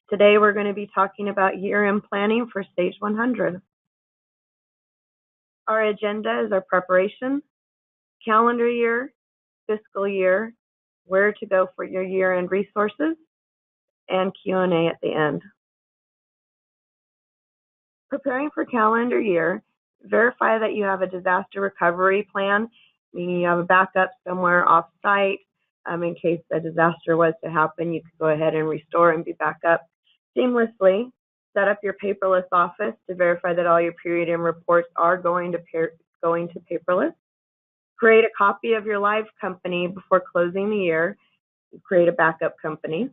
Today we're going to be talking about year-end planning for Stage 100. Our agenda is our preparation, calendar year, fiscal year, where to go for your year-end resources, and Q&A at the end. Preparing for calendar year, verify that you have a disaster recovery plan, meaning you have a backup somewhere off-site. In case a disaster was to happen, you could go ahead and restore and be back up seamlessly. Set up your paperless office to verify that all your period end reports are going to paperless. Create a copy of your live company before closing the year. Create a backup company.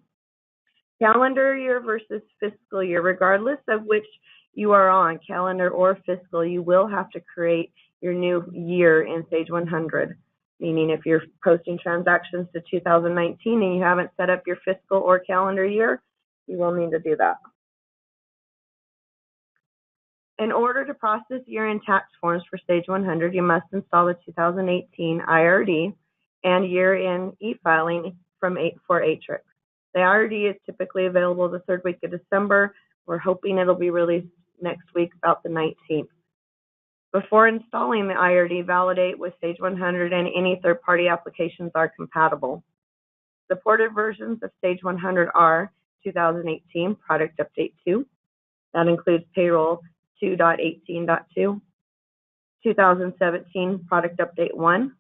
Calendar year versus fiscal year, regardless of which you are on, calendar or fiscal, you will have to create your new year in Stage 100. Meaning if you're posting transactions to 2019 and you haven't set up your fiscal or calendar year, you will need to do that. In order to process year-end tax forms for Stage 100, you must install the 2018 YearEnd and year-end e-filing for Atrix. The YearEnd is typically available the third week of December. We're hoping it'll be released next week, about the 19th. Before installing the YearEnd, validate with Stage 100 and any third-party applications are compatible. Supported versions of Stage 100 are 2018 Product Update 2. That includes Payroll 2.18.2, 2017 Product Update 1,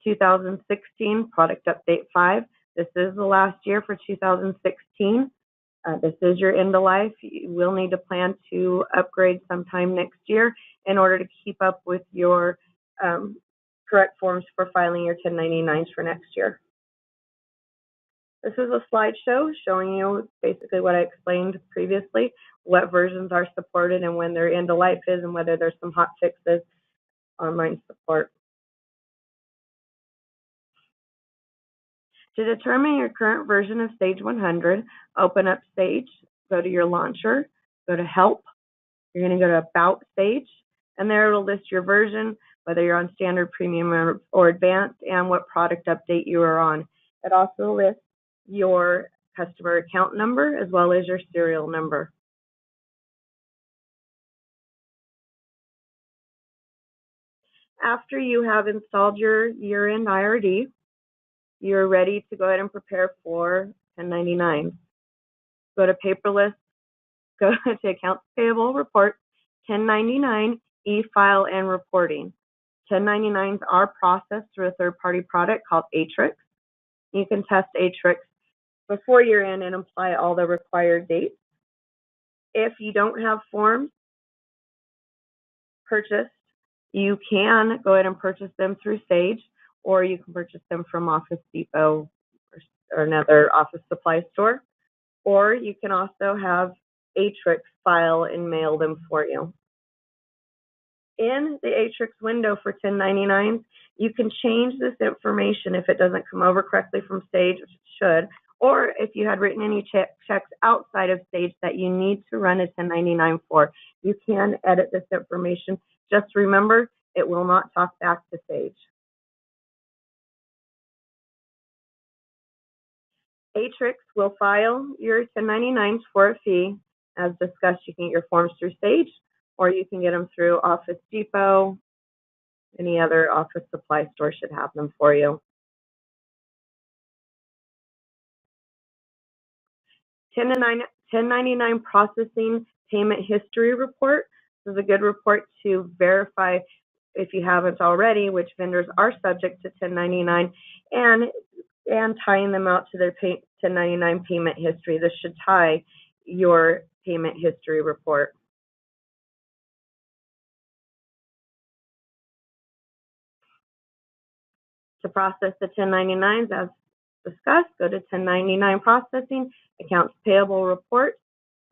2016 Product Update 5. This is the last year for 2016. This is your end of life. You will need to plan to upgrade sometime next year in order to keep up with your correct forms for filing your 1099s for next year. This is a slideshow showing you basically what I explained previously, what versions are supported and when their end of life is, and whether there's some hot fixes, online support. To determine your current version of Stage 100, open up Sage, go to your launcher, go to Help. You're going to go to About Sage, and there it will list your version, whether you're on Standard, Premium, or Advanced, and what product update you are on. It also lists your customer account number as well as your serial number. After you have installed your year-end YearEnd, you're ready to go ahead and prepare for 1099. Go to Paperless, go to Accounts Payable, Report, 1099, E-File, and Reporting. 1099s are processed through a third-party product called Atrix. You can test Atrix before year-end and apply all the required dates. If you don't have forms purchased, you can go ahead and purchase them through Sage, or you can purchase them from Office Depot or another office supply store, or you can also have Atrix file and mail them for you. In the Atrix window for 1099s, you can change this information if it doesn't come over correctly from Sage, which it should, or if you had written any checks outside of Sage that you need to run a 1099 for, you can edit this information. Just remember, it will not talk back to Sage. Atrix will file your 1099s for a fee. As discussed, you can get your forms through Sage, or you can get them through Office Depot. Any other office supply store should have them for you. 1099 Processing Payment History Report. This is a good report to verify, if you haven't already, which vendors are subject to 1099 and tying them out to their 1099 payment history. This should tie your payment history report. To process the 1099s, as discussed, go to 1099 Processing, Accounts Payable Report.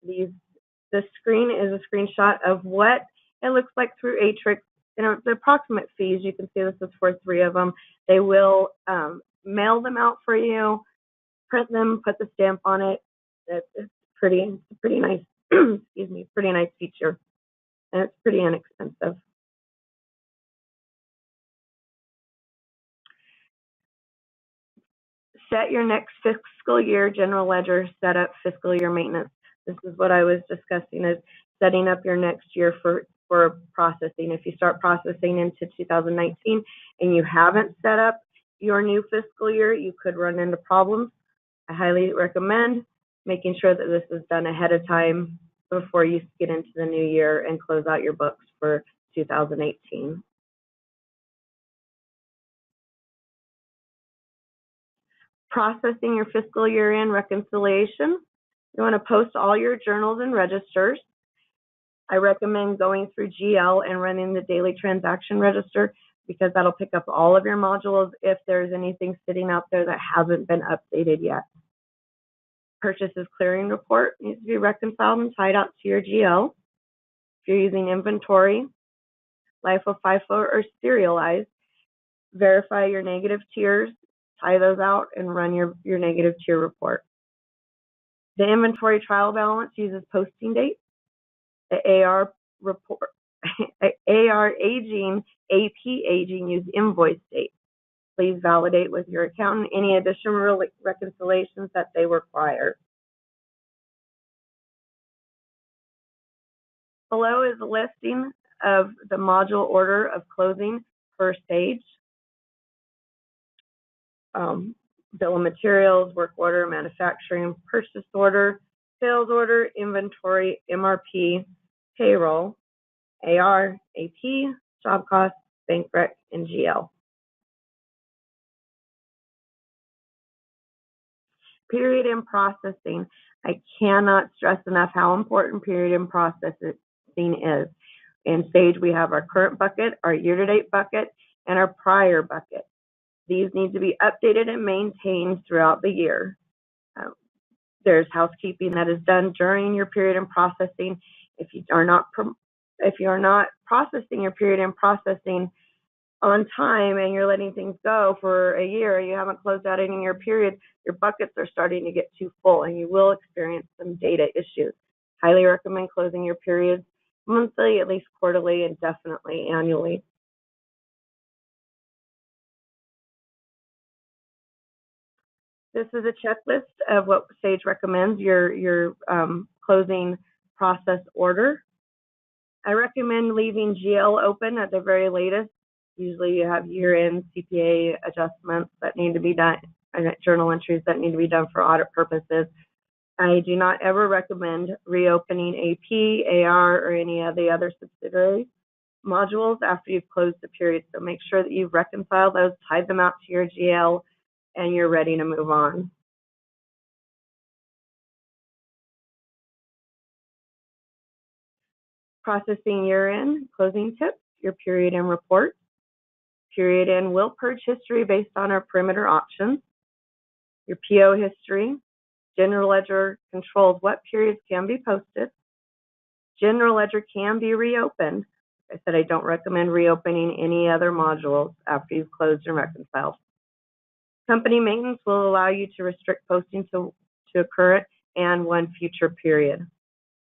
This screen is a screenshot of what it looks like through Atrix. The approximate fees, you can see this is for 3 of them. They will mail them out for you, print them, put the stamp on it. It's pretty nice, excuse me, pretty nice feature, and it's pretty inexpensive. Set your next fiscal year general ledger setup fiscal year maintenance. This is what I was discussing, is setting up your next year for processing. If you start processing into 2019 and you haven't set up your new fiscal year, you could run into problems. I highly recommend making sure that this is done ahead of time before you get into the new year and close out your books for 2018. Processing your fiscal year-end reconciliation. You want to post all your journals and registers. I recommend going through GL and running the daily transaction register, because that'll pick up all of your modules if there's anything sitting out there that hasn't been updated yet. Purchases clearing report needs to be reconciled and tied out to your GL. If you're using inventory, LIFO, FIFO, or serialized, verify your negative tiers, tie those out, and run your negative tier report. The inventory trial balance uses posting date. The AR report, AR aging, AP aging use invoice date. Please validate with your accountant any additional reconciliations that they require. Below is a listing of the module order of closing per stage. Bill of materials, work order, manufacturing, purchase order, sales order, inventory, MRP, payroll, AR, AP, job costs, bank rec, and GL. Period in processing. I cannot stress enough how important period in processing is. In Sage, we have our current bucket, our year-to-date bucket, and our prior bucket. These need to be updated and maintained throughout the year. There's housekeeping that is done during your period in processing. If you are not processing your period in processing on time and you're letting things go for a year, you haven't closed out any of your periods, your buckets are starting to get too full and you will experience some data issues. Highly recommend closing your periods monthly, at least quarterly, and definitely annually. This is a checklist of what Sage recommends your closing process order. I recommend leaving GL open at the very latest. Usually you have year-end CPA adjustments that need to be done, and journal entries that need to be done for audit purposes. I do not ever recommend reopening AP, AR, or any of the other subsidiary modules after you've closed the period. So make sure that you've reconciled those, tied them out to your GL, and you're ready to move on. Processing year-end closing tips, your period end report. Period end will purge history based on our perimeter options. Your PO history. General ledger controls what periods can be posted. General ledger can be reopened. I said I don't recommend reopening any other modules after you've closed and reconciled. Company maintenance will allow you to restrict posting to a current and one future period.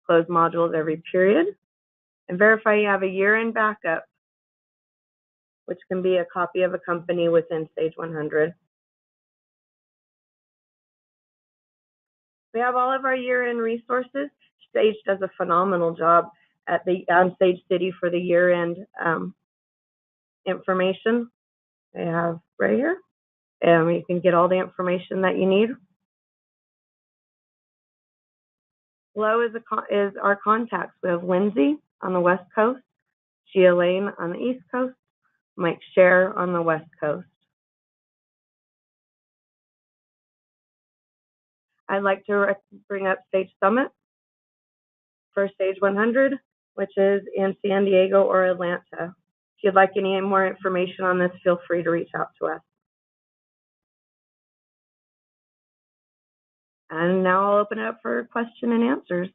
Close modules every period. And verify you have a year-end backup, which can be a copy of a company within Sage 100. We have all of our year-end resources. Sage does a phenomenal job at Sage City for the year-end information. They have right here. You can get all the information that you need. Below is our contacts. We have Lindsay on the West Coast, Gia Lane on the East Coast, Mike Scher on the West Coast. I'd like to bring up Sage Summit for Sage 100, which is in San Diego or Atlanta. If you'd like any more information on this, feel free to reach out to us. And now I'll open it up for question and answers.